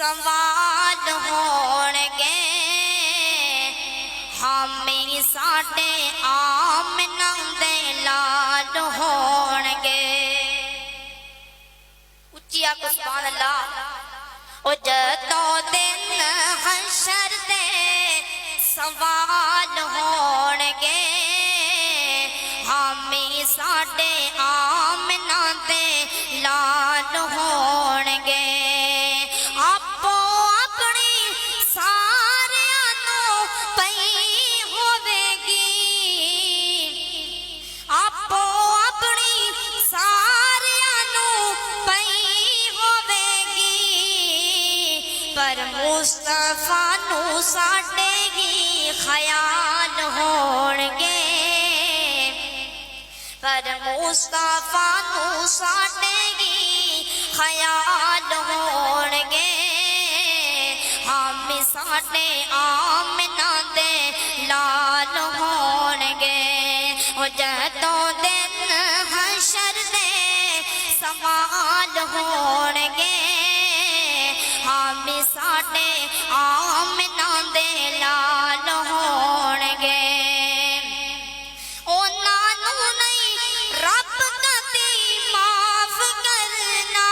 سوال ہونگے ہمیں ساڈے آمنہ دے لال ہونگے اچھی آکو سبحان اللہ او جدوں دن حشر دے سوال ہونگے ہمیں ساڈے آمنہ دے لال ہونگے آپو اپنی ساریاں نو پئی ہوے گی آپو اپنی ساریاں نو پئی ہوے گی پر مصطفیٰ نو ساڈے ہی خیال ہونگے پر مصطفیٰ نو ساڈے ہی خیال ہونگے ہم ساڈے آمنہ دے لال ہونگے او جدوں دن حشر دے سوال ہونگے ہم ساڈے آمنہ دے لال ہونگے انہاں نو نہیں رب کدی معاف کرنا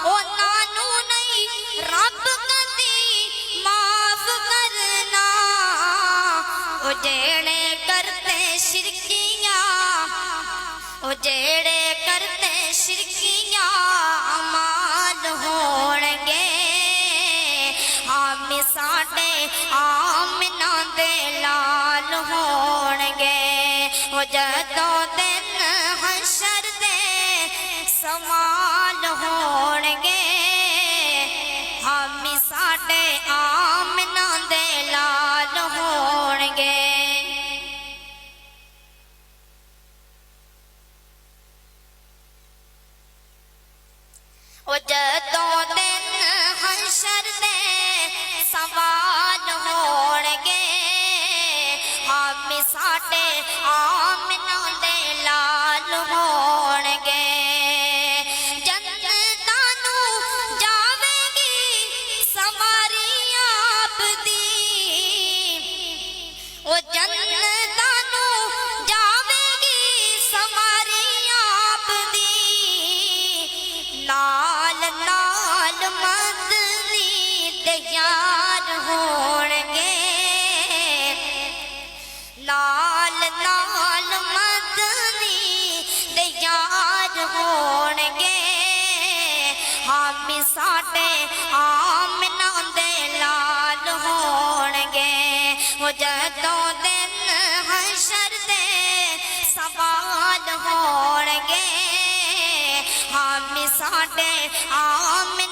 انہاں نو نہیں رب کدی معاف کرنا او جیڑے کرتے شرکیاں او جیڑے کرتے شرکیاں مال ہونگے ہم ساڈے آمنہ دے لال ہونگے او جدوں دن حشر دے سوال ہونگے ہم ساڈے آمنہ دے لال ہونگے او جدوں دن حشر دے سوال ہونگے ہم ساڈے آمنہ دے لال ہونگے جنتاں نو جاوے گی سواری آپ دی او جنتاں نو جاوے گی سواری آپ دی نال نال مدنی دے یار ہونگے نال نال مدنی دے یار ہونگے ہم ساڈے آمنہ دے لال ہونگے او جدوں دن حشر دے سوال ہونگے ہم ساڈے آمنہ